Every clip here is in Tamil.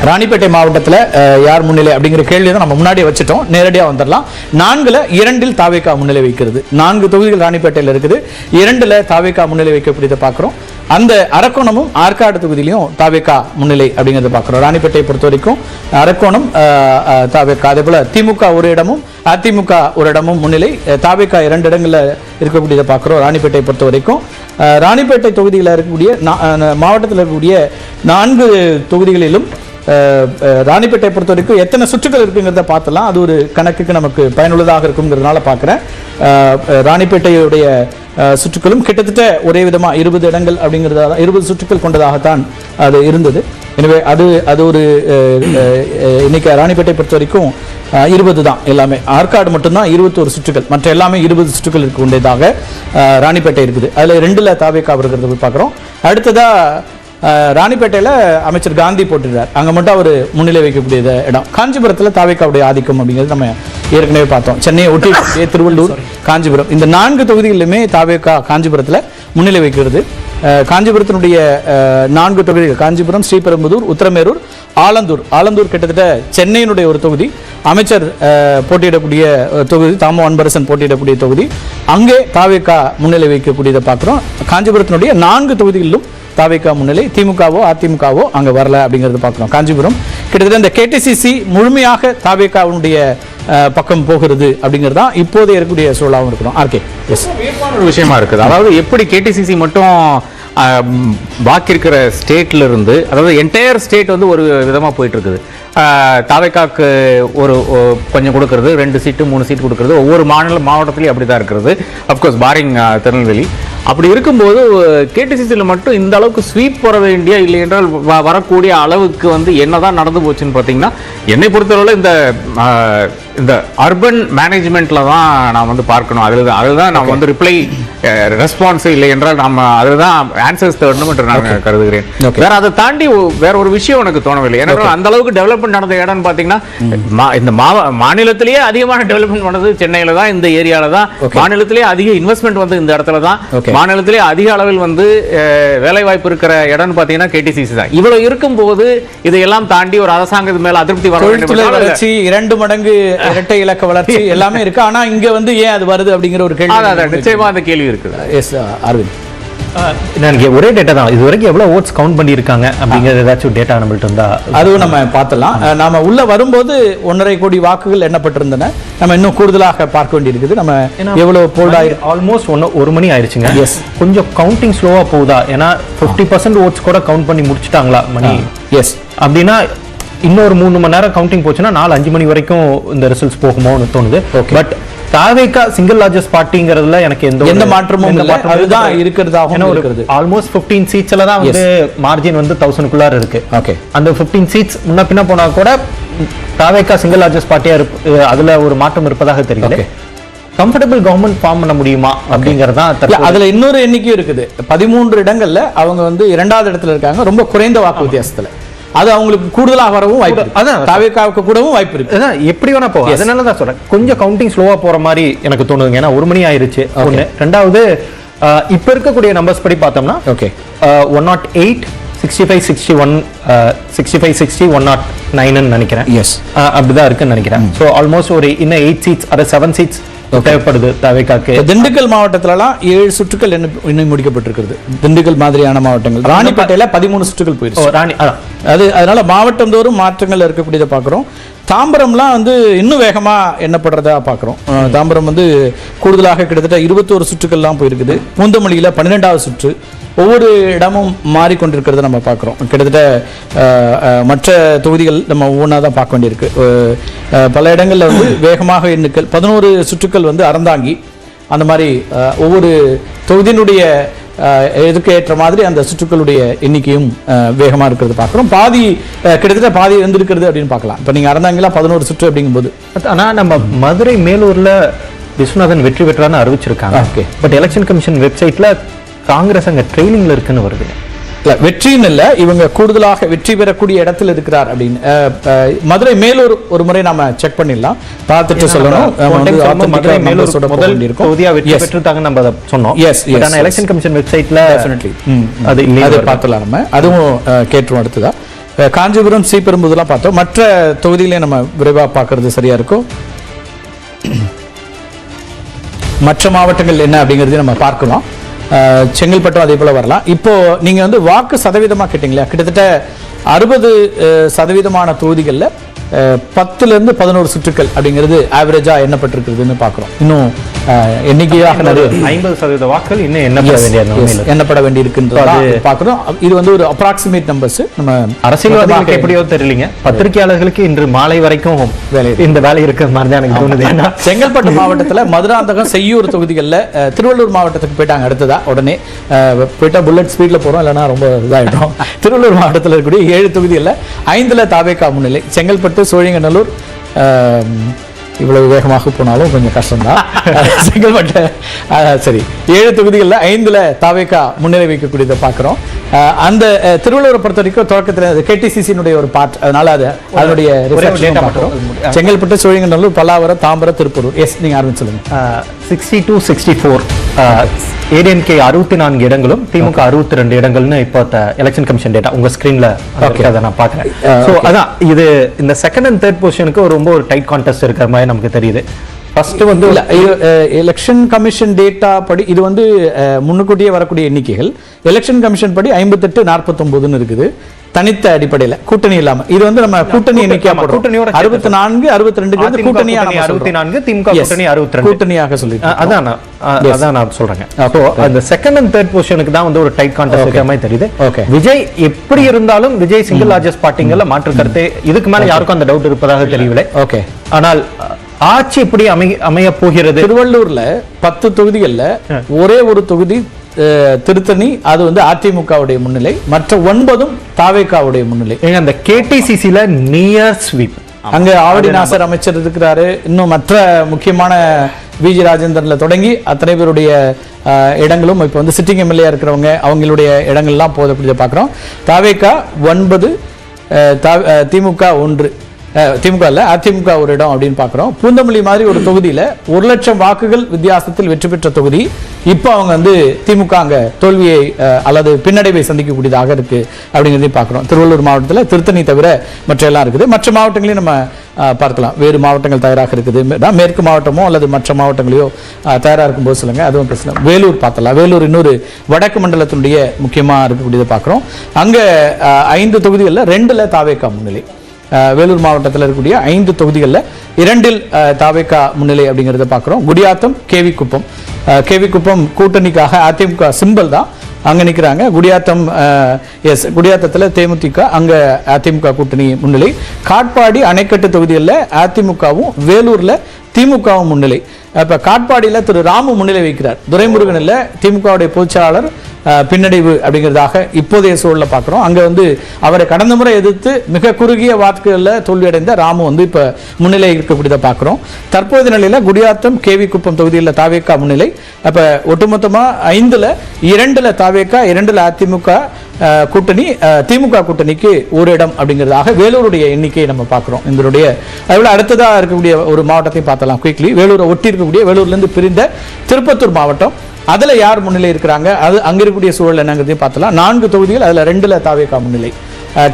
ராணிப்பேட்டை மாவட்டத்தில் யார் முன்னிலை அப்படிங்கிற கேள்வி தான் நம்ம முன்னாடியே வச்சுட்டோம். நேரடியாக வந்துடலாம். 4ல் 2 தாவேகா முன்னிலை வைக்கிறது. 4 தொகுதிகள் ராணிப்பேட்டையில் இருக்குது. 2ல் தாவேகா முன்னிலை வைக்கக்கூடியதை பார்க்குறோம். அந்த அரக்கோணமும் ஆற்காடு தொகுதியிலையும் தாவேகா முன்னிலை அப்படிங்கிறத பார்க்குறோம். ராணிப்பேட்டையை பொறுத்த வரைக்கும் அரக்கோணம் தாவேகா, அதே போல் திமுக ஒரு இடமும் அதிமுக ஒரு இடமும் முன்னிலை. தாவேகா 2 இடங்களில் இருக்கக்கூடியதை பார்க்குறோம். ராணிப்பேட்டையை பொறுத்த வரைக்கும் ராணிப்பேட்டை தொகுதியில் இருக்கக்கூடிய மாவட்டத்தில் இருக்கக்கூடிய 4 தொகுதிகளிலும் ராணிப்பேட்டை பொறுத்த வரைக்கும் எத்தனை சுற்றுகள் இருக்குங்கிறத பார்த்தலாம். அது ஒரு கணக்குக்கு நமக்கு பயனுள்ளதாக இருக்குங்கிறதுனால பார்க்குறேன். ராணிப்பேட்டையுடைய சுற்றுக்களும் கிட்டத்தட்ட ஒரே விதமாக 20 இடங்கள் அப்படிங்கிறதா 20 சுற்றுக்கள் கொண்டதாகத்தான் அது இருந்தது. எனவே அது ஒரு இன்னைக்கு ராணிப்பேட்டை பொறுத்த வரைக்கும் 20 தான் எல்லாமே. ஆற்காடு மட்டும்தான் 21 சுற்றுகள், மற்ற எல்லாமே 20 சுற்றுகள் இருக்கக்கூடியதாக ராணிப்பேட்டை இருக்குது. அதில் 2ல் தாவேகா இருக்கிறத பார்க்குறோம். அடுத்ததாக ராணிப்பேட்டையில் அமைச்சர் காந்தி போட்டுறார். அங்கே மட்டும் அவர் முன்னிலை வைக்கக்கூடிய இடம். காஞ்சிபுரத்தில் தாவேகாவுடைய ஆதிக்கம் அப்படிங்கிறது நம்ம ஏற்கனவே பார்த்தோம். சென்னையை ஒட்டி திருவள்ளூர், காஞ்சிபுரம், இந்த 4 தொகுதிகளிலுமே தாவேகா காஞ்சிபுரத்தில் முன்னிலை வைக்கிறது. காஞ்சிபுரத்தினுடைய 4 தொகுதிகள் காஞ்சிபுரம், ஸ்ரீபெரும்புதூர், உத்திரமேரூர், ஆலந்தூர் கிட்டத்தட்ட சென்னையினுடைய ஒரு தொகுதி. அமைச்சர் போட்டியிடக்கூடிய தொகுதி, தாமோ அன்பரசன் போட்டியிடக்கூடிய தொகுதி. அங்கே தாவேகா முன்னிலை வைக்கக்கூடியதை பார்க்குறோம். காஞ்சிபுரத்தினுடைய 4 தொகுதிகளிலும் தாவேகா முன்னிலை. திமுகவோ அதிமுகவோ அங்கே வரல அப்படிங்கிறது பார்க்குறோம். காஞ்சிபுரம் கிட்டத்தட்ட இந்த கேடிசிசி முழுமையாக தாவேகாவுடைய பக்கம் போகிறது அப்படிங்கிறது தான் இப்போதைய இருக்கக்கூடிய சூழலாகவும் இருக்கணும். ஆர்கே, எஸ், ஒரு விஷயமா இருக்குது. அதாவது எப்படி கேடிசிசி மட்டும் பாக்கி இருக்கிற ஸ்டேட்ல இருந்து, அதாவது என்டையர் ஸ்டேட் வந்து ஒரு விதமாக போயிட்டு இருக்குது. தாவேகாக்கு ஒரு கொஞ்சம் கொடுக்கறது, 2 சீட்டு 3 சீட்டு கொடுக்கறது, ஒவ்வொரு மாவட்டத்திலையும் அப்படி தான் இருக்கிறது. Of course boring Tirunelveli. அப்படி இருக்கும்போது கேடிசிசியில் மட்டும் இந்த அளவுக்கு ஸ்வீப் போட வேண்டிய, இல்லை என்றால் வரக்கூடிய அளவுக்கு வந்து என்னதான் நடந்து போச்சுன்னு பார்த்தீங்கன்னா, என்னை பொறுத்தளவில் இந்த அர்பன் மேனேஜ்மெண்ட்ல தான் நான் வந்து பார்க்கணும். அதில் தான் நான் வந்து ரிப்ளை ரெஸ்பான்ஸ் இல்லை என்றால் நம்ம அதில் தான் ஆன்சர்ஸ் தேடணும் என்று நான் கருதுகிறேன். வேற அதை தாண்டி வேற ஒரு விஷயம் எனக்கு தோணவில்லை. ஏன்னா அந்த அளவுக்கு டெவலப்மெண்ட் நடந்த இடம்னு பார்த்தீங்கன்னா, இந்த மாநிலத்திலேயே அதிகமான டெவலப்மெண்ட் பண்ணது சென்னையில தான், இந்த ஏரியால தான். மாநிலத்திலேயே அதிக இன்வெஸ்ட்மெண்ட் வந்து இந்த இடத்துல தான். மாநிலத்திலே அதிக அளவில் வந்து வேலை வாய்ப்பு இருக்கிற இடம்னு பார்த்தீங்கன்னா கேடிசிசி தான். இவ்வளவு இருக்கும்போது இதையெல்லாம் தாண்டி ஒரு அரசாங்கத்து மேல அதிருப்தி வர வளர்ச்சி 2 மடங்கு இரட்டை இலக்க வளர்ச்சி எல்லாமே இருக்கு. ஆனா இங்க வந்து ஏன் அது வருது அப்படிங்கிற ஒரு கேள்வி, நிச்சயமா அந்த கேள்வி இருக்குது. எஸ் அரவிந்த், எனக்கு ஒரே டேட்டா தான். இது வரைக்கும் எவ்வளவு ஓட்ஸ் கவுண்ட் பண்ணியிருக்காங்க அப்படிங்கிறது ஏதாச்சும் டேட்டா நம்மள்ட்ட இருந்தா அதுவும் நம்ம பார்த்தலாம். நாம உள்ள வரும்போது 1.5 கோடி வாக்குகள் எண்ணப்பட்டிருந்தன. நம்ம இன்னும் கூடுதலாக பார்க்க வேண்டியிருக்குது. நம்ம எவ்வளவு போல்டா ஆல்மோஸ்ட் 1 மணி ஆயிடுச்சுங்க. எஸ், கொஞ்சம் கவுண்டிங் ஸ்லோவா போகுதா? ஏன்னா 50% ஓட்ஸ் கூட கவுண்ட் பண்ணி முடிச்சுட்டாங்களா மணி? எஸ், அப்படின்னா இன்னொரு 3 மணி நேரம் கவுண்டிங் போச்சுன்னா 4-5 மணி வரைக்கும் இந்த ரிசல்ட்ஸ் போகுமோன்னு தோணுது. பட் தாவேகா சிங்கிள் லார்ஜஸ்ட் பார்ட்டிங்கிறதுல எனக்கு எந்த மாற்றமும் இல்லை. அதுதான் இருக்கிறதாகவும் இருக்கிறது. ஆல்மோஸ்ட் 15 சீட்ஸ்ல தான் வந்து மார்ஜின் வந்து 1000க்குள்ளார இருக்கு. ஓகே, அந்த 15 சீட்ஸ் முன்ன பின்ன போனா கூட தாவேகா சிங்கிள் லார்ஜஸ்ட் பார்ட்டியா அதுல ஒரு மாற்றம் இருப்பதாக தெரியல. கம்ஃபர்டபிள் கவர்மெண்ட் ஃபார்ம் பண்ண முடியுமா அப்படிங்கறதா அதுல இன்னொரு எண்ணிக்கையும் இருக்குது. 13 இடங்கள்ல அவங்க வந்து 2வது இடத்துல இருக்காங்க, ரொம்ப குறைந்த வாக்கு வித்தியாசத்துல. அது அவங்களுக்கு கூடுதலாக வரவும் வாய்ப்பு இருக்கு. அதான் தாவேகாவுக்கு கூடவும் வாய்ப்பு இருக்கு. அதான் எப்படி வேணா போகும். அதனால தான் சொல்றேன், கொஞ்சம் கவுண்டிங் ஸ்லோவா போற மாதிரி எனக்கு தோணுதுங்க. ஏன்னா 1 மணி ஆயிருச்சு. ஒன்று. 2வது, இப்ப இருக்கக்கூடிய நம்பர்ஸ் படி பார்த்தோம்னா 108, 65, 61, 65, 60, 109 நினைக்கிறேன். எஸ், அப்படிதான் இருக்குன்னு நினைக்கிறேன். ஸோ ஆல்மோஸ்ட் ஒரு இன்னும் 8 சீட்ஸ், அது 7 சீட்ஸ் தேவைப்படுது தாவேகாக்கு. திண்டுக்கல் மாவட்டத்திலலாம் 7 சுற்றுகள் இன்னும் முடிக்கப்பட்டிருக்கிறது. திண்டுக்கல் மாதிரியான மாவட்டங்கள். ராணிப்பேட்டையில 13 சுற்றுகள் போயிடுச்சு. அதனால மாவட்டம் தோறும் மாற்றங்கள் இருக்கக்கூடியதை பார்க்குறோம். தாம்பரம்லாம் வந்து இன்னும் வேகமா எண்ணப்படுறதா பார்க்குறோம். தாம்பரம் வந்து கூடுதலாக கிட்டத்தட்ட 21 சுற்றுக்கள்லாம் போயிருக்குது. பூந்தமல்லியில 12வது சுற்று. ஒவ்வொரு இடமும் மாறிக்கொண்டிருக்கிறத நம்ம பார்க்குறோம். கிட்டத்தட்ட மற்ற தொகுதிகள் நம்ம ஒவ்வொன்றா தான் பார்க்க வேண்டியிருக்கு. பல இடங்களில் வந்து வேகமாக எண்ணுக்கள் 11 சுற்றுக்கள் வந்து அறந்தாங்கி, அந்த மாதிரி ஒவ்வொரு தொகுதியினுடைய இதுக்கு ஏற்ற மாதிரி அந்த சுற்றுக்களுடைய எண்ணிக்கையும் வேகமாக இருக்கிறது பார்க்குறோம். கிட்டத்தட்ட பாதி வந்திருக்கிறது அப்படின்னு பார்க்கலாம். இப்போ நீங்கள் அறந்தாங்கலாம் 11 சுற்று அப்படிங்கும்போது. ஆனால் நம்ம மதுரை மேலூர்ல விஸ்வநாதன் வெற்றி பெற்றான்னு அறிவிச்சிருக்காங்க. ஓகே, பட் எலெக்ஷன் கமிஷன் வெப்சைட்ல காங்கிரஸ் அங்கே ட்ரெயினிங்ல இருக்குன்னு வருது. இல்லை, வெற்றின்னு இல்லை, இவங்க கூடுதலாக வெற்றி பெறக்கூடிய இடத்துல இருக்கிறார் அப்படின்னு. மதுரை மேலூர் ஒரு முறை நாம செக் பண்ணிடலாம், பார்த்துட்டு சொல்லணும். மதுரை மேலூர் முதல் தொகுதியா வெற்றி பெற்றுட்டாங்க நம்ம சொன்னோம். எஸ், எலெக்ஷன் கமிஷன் வெப்சைட்ல அது பார்த்தலாம். நம்ம அதுவும் கேட்டுரும். அடுத்ததா காஞ்சிபுரம், ஸ்ரீபெரும்புதூர்லாம் பார்த்தோம். மற்ற தொகுதிகளையும் நம்ம விரைவாக பார்க்கறது சரியா இருக்கும். மற்ற மாவட்டங்கள் என்ன அப்படிங்கிறதையும் நம்ம பார்க்கலாம். செங்கல்பட்டும் அதே போல வரலாம். இப்போ நீங்க வந்து வாக்கு சதவீதமாக கேட்டீங்களா, கிட்டத்தட்ட 60% தொகுதிகளில் 10லேருந்து 11 சுற்றுக்கள் அப்படிங்கிறது ஆவரேஜா எண்ணப்பட்டிருக்கிறதுன்னு பார்க்குறோம். இன்னும் எண்ணிக்கையாக 50% வாக்குகள் இன்னும் எண்ணப்பட வேண்டியிருக்குன்றது பார்க்குறோம். இது வந்து ஒரு அப்ராக்சிமேட் நம்பர்ஸ். நம்ம அரசியல்வாதிகளுக்கு எப்படியோ தெரியலீங்க, பத்திரிகையாளர்களுக்கு இன்று மாலை வரைக்கும் இந்த வேலை இருக்கிற மாதிரி தான் எனக்கு தோணுது. ஏன்னா செங்கல்பட்டு மாவட்டத்தில் மதுராந்தகம், செய்யூர் தொகுதிகளில் திருவள்ளூர் மாவட்டத்துக்கு போயிட்டாங்க. அடுத்ததா உடனே போயிட்டா புல்லட் ஸ்பீட்ல போறோம், இல்லைன்னா ரொம்ப இதாகிடும். திருவள்ளூர் மாவட்டத்தில் இருக்கக்கூடிய 7 தொகுதிகளில் 5ல் தாவேகா முன்னிலை. செங்கல்பட்டு, சோழிங்கநல்லூர் இவ்வளவு வேகமாக போனாலும் கொஞ்சம் கஷ்டம்தான். செங்கல்பட்டு சரி 7 தொகுதிகளில் 5ல் தாவேகா முன்னிலை வைக்கக்கூடியதை பார்க்குறோம். அந்த திருவள்ளூரை பொறுத்த வரைக்கும் தொடக்கத்தில் கேடிசிசியினுடைய ஒரு பார்ட், அதனால அதனுடைய பார்க்குறோம். செங்கல்பட்டு, சோழிங்கநல்லூர், பல்லாவரம், தாம்பரம், திருப்பூர். எஸ், நீங்க ஆரம்பிச்சுங்க. 62-64 ஏடிஎம்கே 64 இடங்களும், திமுக 62 இடங்கள்னு இப்போ எலெக்ஷன் கமிஷன் டேட்டா உங்க ஸ்கிரீன்ல அதை நான் பார்க்குறேன். ஸோ அதான் இது இந்த செகண்ட் அண்ட் தேர்ட் பொசிஷனுக்கு ரொம்ப ஒரு டைட் கான்டெஸ்ட் இருக்கிற மாதிரி நமக்கு தெரியுது. ஃபர்ஸ்ட் வந்து எலெக்ஷன் கமிஷன் டேட்டா படி இது வந்து முன்னுக்கூட்டியே வரக்கூடிய எண்ணிக்கைகள். எலெக்ஷன் கமிஷன் படி 58-49 இருக்குது தனித்த அடிப்படையில், கூட்டணி இல்லாம. இது வந்து நம்ம கூட்டணி எண்ணிக்கையா போடுறோம். 64-62 கூட்டணியா 64, திமுக கூட்டணி 62 கூட்டணியாக சொல்லி அதான் நான் சொல்றேன். அப்போ அந்த செகண்ட் அண்ட் தேர்ட் பொசிஷனுக்கு தான் வந்து ஒரு டைட் கான்டெஸ்ட் இருக்கிற மாதிரி தெரியுது. விஜய் எப்படி இருந்தாலும் விஜய் சிங்கிள் லார்ஜஸ்ட் பார்ட்டிங்கல்ல மாற்று கருத்து, இதுக்கு மேல யாருக்கும் அந்த டவுட் இருப்பதாக தெரியவில்லை. ஓகே, ஆனால் ஆட்சி எப்படி அமைய போகிறது? திருவள்ளூர்ல 10 தொகுதிகள்ல ஒரே ஒரு தொகுதி திருத்தணி, அது வந்து அதிமுகவுடைய முன்னிலை. மற்ற 9ம் தாவேகாவுடைய முன்னிலை. அந்த கேடிசிசில நியர் ஸ்வீப், அங்க ஆவடி நாசர் அமைச்சர் இருக்கிறாரு. இன்னும் மற்ற முக்கியமான விஜி ராஜேந்திரன்ல தொடங்கி அத்தனை பேருடைய இடங்களும் இப்போ வந்து சிட்டிங் எம்எல்ஏ இருக்கிறவங்க அவங்களுடைய இடங்கள்லாம் போதக்கூடியதை பார்க்குறோம். தாவேகா 9, திமுக 1, திமுக இல்ல அதிமுக ஒரு இடம் அப்படின்னு பார்க்குறோம். பூந்தமல்லி மாதிரி ஒரு தொகுதியில 1 லட்சம் வாக்குகள் வித்தியாசத்தில் வெற்றி பெற்ற தொகுதி. இப்போ அவங்க வந்து திமுக அங்க தோல்வியை அல்லது பின்னடைவை சந்திக்கக்கூடியதாக இருக்கு அப்படிங்கிறதையும் பார்க்குறோம். திருவள்ளூர் மாவட்டத்தில் திருத்தணி தவிர மற்ற எல்லாம் இருக்குது. மற்ற மாவட்டங்களையும் நம்ம பார்க்கலாம். வேறு மாவட்டங்கள் தயாராக இருக்குது. மேற்கு மாவட்டமோ அல்லது மற்ற மாவட்டங்களையோ தயாராக இருக்கும்போது சொல்லுங்க, அதுவும் பேசலாம். வேலூர் பார்த்தலாம். வேலூர் இன்னொரு வடக்கு மண்டலத்தினுடைய முக்கியமாக இருக்கக்கூடியதை பார்க்குறோம். அங்க 5 தொகுதிகளில் 2ல் தாவேகா முன்னிலை. வேலூர் மாவட்டத்தில் இருக்கக்கூடிய 5 தொகுதிகளில் 2ல் தாவேகா முன்னிலை அப்படிங்கிறத பார்க்குறோம். குடியாத்தம், கேவிக்குப்பம். கேவிக்குப்பம் கூட்டணிக்காக அதிமுக சிம்பிள் தான் அங்க நிற்கிறாங்க. குடியாத்தம் எஸ், குடியாத்தத்தில் தேமுதிக, அங்க அதிமுக கூட்டணி முன்னிலை. காட்பாடி, அணைக்கட்டு தொகுதிகளில் அதிமுகவும் வேலூர்ல திமுகவும் முன்னிலை. இப்ப காட்பாடியில் திரு ராமு முன்னிலை வைக்கிறார். துரைமுருகன் இல்ல, திமுகவுடைய பொதுச்செயலாளர் பின்னடைவு அப்படிங்கிறதாக இப்போதைய சூழலை பார்க்குறோம். அங்கே வந்து அவரை கடந்த முறை எதிர்த்து மிக குறுகிய வாக்குகளில் தோல்வியடைந்த ராமு வந்து இப்போ முன்னிலை இருக்கக்கூடியதை பார்க்குறோம். தற்போதைய நிலையில் குடியாத்தம், கேவிக்குப்பம் தொகுதியில் தாவேகா முன்னிலை. அப்போ ஒட்டுமொத்தமாக 5ல் 2ல் தாவேகா, 2ல் அதிமுக கூட்டணி, திமுக கூட்டணிக்கு ஒரு இடம் அப்படிங்கிறதாக வேலூருடைய எண்ணிக்கையை நம்ம பார்க்குறோம். இதனுடைய அதில் அடுத்ததாக இருக்கக்கூடிய ஒரு மாவட்டத்தை பார்த்தலாம் குயிக்லி. வேலூரை ஒட்டி இருக்கக்கூடிய, வேலூர்லேருந்து பிரிந்த திருப்பத்தூர் மாவட்டம். அதில் யார் முன்னிலை இருக்கிறாங்க, அது அங்கே இருக்கக்கூடிய சூழல் என்னங்கிறதையும் பார்த்தலாம். 4 தொகுதிகள், அதில் 2ல் தாவேகா முன்னிலை.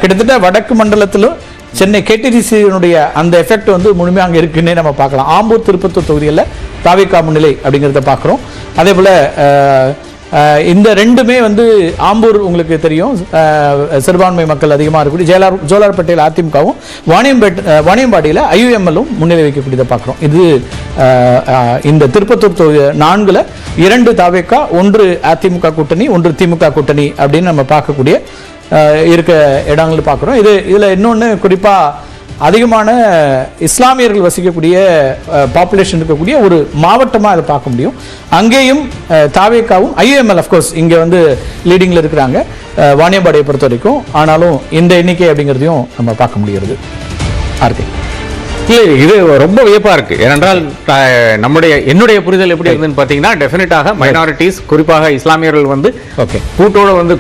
கிட்டத்தட்ட வடக்கு மண்டலத்திலும் சென்னை கேடிசிசியினுடைய அந்த எஃபெக்ட் வந்து முழுமையாக அங்கே இருக்குன்னே நம்ம பார்க்கலாம். ஆம்பூர், திருப்பத்தூர் தொகுதிகளில் தாவேகா முன்னிலை அப்படிங்கிறத பார்க்குறோம். அதே போல் இந்த 2மே வந்து ஆம்பூர் உங்களுக்கு தெரியும், சிறுபான்மை மக்கள் அதிகமாக இருக்கக்கூடிய ஜோலார்பேட்டையில் அதிமுகவும், வாணியம்பாடியில் ஐயுஎம்எல்லும் முன்னிலை வைக்கக்கூடியதை பார்க்குறோம். இது இந்த திருப்பத்தூர் 4ல் 2 தாவேகா, 1 அதிமுக கூட்டணி, 1 திமுக கூட்டணி அப்படின்னு நம்ம பார்க்கக்கூடிய இருக்க இடங்கள் பார்க்குறோம். இதில் இன்னொன்று குறிப்பாக அதிகமான இஸ்லாமியர்கள் வசிக்கக்கூடிய பாப்புலேஷன் இருக்கக்கூடிய ஒரு மாவட்டமாக அதை பார்க்க முடியும். அங்கேயும் தாவேகாவும் ஐயுஎம்எல் அஃப்கோர்ஸ் இங்கே வந்து லீடிங்கில் இருக்கிறாங்க வாணியம்பாடியை பொறுத்த வரைக்கும். ஆனாலும் இந்த எண்ணிக்கை அப்படிங்கிறதையும் நம்ம பார்க்க முடிகிறது. ஆர்கே இல்லை, இது ரொம்ப வியப்பா இருக்கு. ஏனென்றால் என்னுடைய புரிதல் எப்படி இருந்துன்னு பாத்தீங்கன்னா, டெஃபினட்டாக மைனாரிட்டிஸ், குறிப்பாக இஸ்லாமியர்கள் வந்து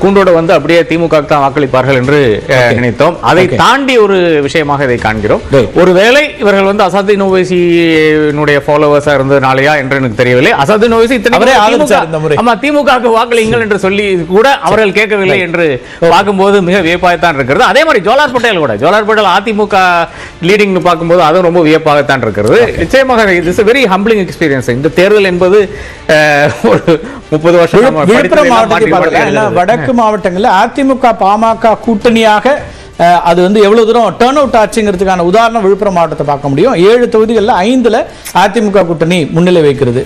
கூண்டோட வந்து அப்படியே திமுக தான் வாக்களிப்பார்கள் என்று நினைத்தோம். அதை தாண்டி ஒரு விஷயமாக இதை காண்கிறோம். ஒருவேளை இவர்கள் வந்து அசாதுதீன் ஓவைசியினுடைய ஃபாலோவர்ஸா இருந்ததுனாலயா என்று எனக்கு தெரியவில்லை. அசாதுதீன் ஓவைசி திமுக வாக்களிங்கள் என்று சொல்லி கூட அவர்கள் கேட்கவில்லை என்று பார்க்கும்போது மிக வியப்பாகத்தான் இருக்கிறது. அதே மாதிரி ஜோலார் பட்டேல் அதிமுக லீடிங் பார்க்கும்போது அதுவும் ரொம்ப வியப்பாகத்தான் இருக்கிறது. நிச்சயமாக இட்ஸ் வெரி ஹம்பிளிங் எக்ஸ்பீரியன்ஸ். இந்த தேர்தல் என்பது ஒரு 30 வருஷம் விழுப்புரம் மாவட்டத்தில் வடக்கு மாவட்டங்களில் அதிமுக பாமக கூட்டணியாக அது வந்து எவ்வளவு தூரம் டர்ன் அவுட் ஆச்சுங்கிறதுக்கான உதாரணம் விழுப்புரம் மாவட்டத்தை பார்க்க முடியும். 7 தொகுதிகளில் 5ல் அதிமுக கூட்டணி முன்னிலை வைக்கிறது.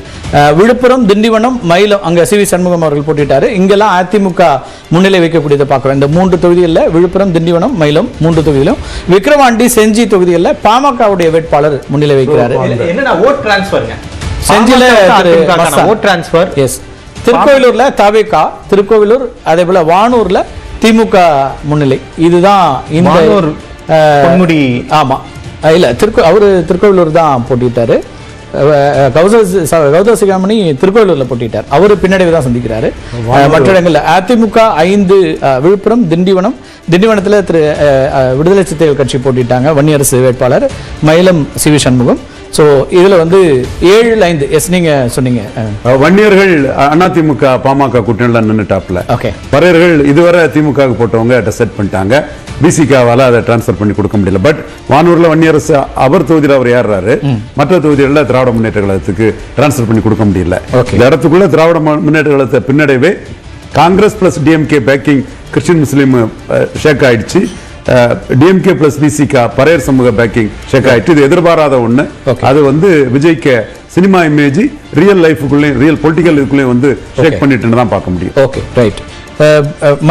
விழுப்புரம், திண்டிவனம், மயிலம் அங்க சி வி சண்முகம் அவர்கள் போட்டிட்டாரு. இங்கெல்லாம் அதிமுக முன்னிலை வைக்கக்கூடியதை பார்க்கிறோம். இந்த 3 தொகுதிகளில் விழுப்புரம், திண்டிவனம், மயிலம் 3 தொகுதியிலும், விக்கிரவாண்டி, செஞ்சி தொகுதிகளில் பாமகவுடைய வேட்பாளர் முன்னிலை வைக்கிறாரு. என்னன்னா ஓட் டிரான்ஸ்ஃபர்ங்க. செஞ்சில ஓட் டிரான்ஸ்ஃபர். எஸ். திருக்கோவிலூர்ல தவேகா, திருக்கோவிலூர் அதே போல வானூர்ல திமுக முன்னிலை. இதுதான் இந்த பொன்முடி. ஆமா, இல்ல அவரு திருக்கோவிலூர் தான் போட்டிட்டாரு. கௌதசிகாமணி திருக்கோவிலூர்ல போட்டிட்டார். அவரு பின்னடைவு தான் சந்திக்கிறாரு. மற்ற இடங்கள்ல அதிமுக 5, விழுப்புரம், திண்டிவனத்துல விடுதலை சிறுத்தைகள் கட்சி போட்டிட்டாங்க, வன்னியரசு வேட்பாளர், Mayilam C V Shanmugam. So இதுல வந்து 7-5 எஸ் நீங்க சொன்னீங்க. வன்னியர்கள் அதிமுக பாமக கூட்டணியில் நின்றுட்டாப்ல. ஓகே. பறையர்கள் இதுவரை திமுக போட்டவங்க செட் பண்ணிட்டாங்க. பிசிகாவால அதை டிரான்ஸ்பர் பண்ணி கொடுக்க முடியல. பட் வானூர்ல வன்னியரசு அவர் தொகுதியில் அவர் ஏறாரு. மற்ற தொகுதிகளில் திராவிட முன்னேற்ற கழகத்துக்கு டிரான்ஸ்பர் பண்ணி கொடுக்க முடியல. இந்த இடத்துக்குள்ள திராவிட முன்னேற்ற கழகத்தை பின்னடைவே Congress plus DMK backing Christian Muslim shake ஆயிடுச்சு. டிஎம்கே பிளஸ் பிசிகா பரையர் சமூக பேக்கிங் ஷேக் ஆயிடுச்சு. இது எதிர்பாராத ஒண்ணு. அது வந்து விஜய்க்கு சினிமா இமேஜ் ரியல் லைஃபுக்குள்ளேயும் ரியல் பொலிட்டிக்கல் இதுக்குள்ளேயும் வந்து ஷேக் பண்ணிட்டு தான் பார்க்க முடியும். Okay, right.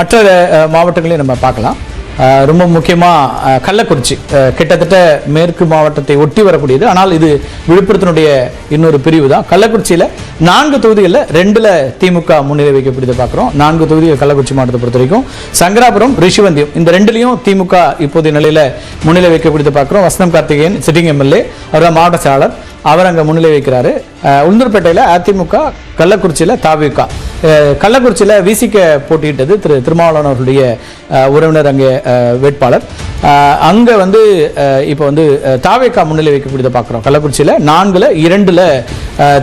மற்ற மாவட்டங்களையும் நம்ம பார்க்கலாம். ரொம்ப முக்கியமாக கள்ளக்குறிச்சி கிட்டத்தட்ட மேற்கு மாவட்டத்தை ஒட்டி வரக்கூடியது. ஆனால் இது விழுப்புரத்தினுடைய இன்னொரு பிரிவு தான். கள்ளக்குறிச்சியில் 4 தொகுதிகளில் 2ல் திமுக முன்னிலை வைக்கக்கூடியதை பார்க்குறோம். 4 தொகுதிகள் கள்ளக்குறிச்சி மாவட்டத்தை பொறுத்த வரைக்கும். சங்கராபுரம், ரிஷிவந்தியம் இந்த 2லையும் திமுக இப்போதைய நிலையில் முன்னிலை வைக்கக்கூடியதை பார்க்குறோம். வசந்தம் கார்த்திகேயன் சிட்டிங் எம்எல்ஏ, அவர் தான் மாவட்ட செயலாளர், அவர் அங்கே முன்னிலை வைக்கிறாரு. உளுந்தூர்பேட்டையில் அதிமுக, கள்ளக்குறிச்சியில் தவிக. கள்ளக்குறிச்சியில் விசிக போட்டியிட்டது திருமாவளவன் அவர்களுடைய உறவினர் அங்கே வேட்பாளர். அங்கே வந்து இப்போ வந்து தவிக முன்னிலை வைக்கக்கூடியதை பார்க்குறோம். கள்ளக்குறிச்சியில் 4ல் 2ல்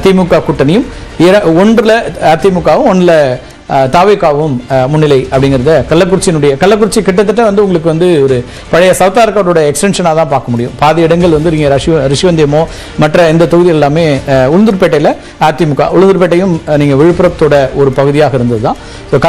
திமுக கூட்டணியும், 1ல் அதிமுகவும் 1ல் தவிகவும் முன்னிலை அப்படிங்கிறத கள்ளக்குறிச்சி கிட்டத்தட்ட வந்து உங்களுக்கு வந்து ஒரு பழைய சவுத் ஆர்காடோட எக்ஸ்டென்ஷனாக தான் பார்க்க முடியும். பாதி இடங்கள் வந்து நீங்கள் ரிஷிவந்தியமோ மற்ற எந்த தொகுதிகள் எல்லாமே உளுந்தூர்பேட்டையில் அதிமுக, உளுந்தூர்பேட்டையும் நீங்கள் விழுப்புரத்தோட ஒரு பகுதியாக இருந்தது தான்.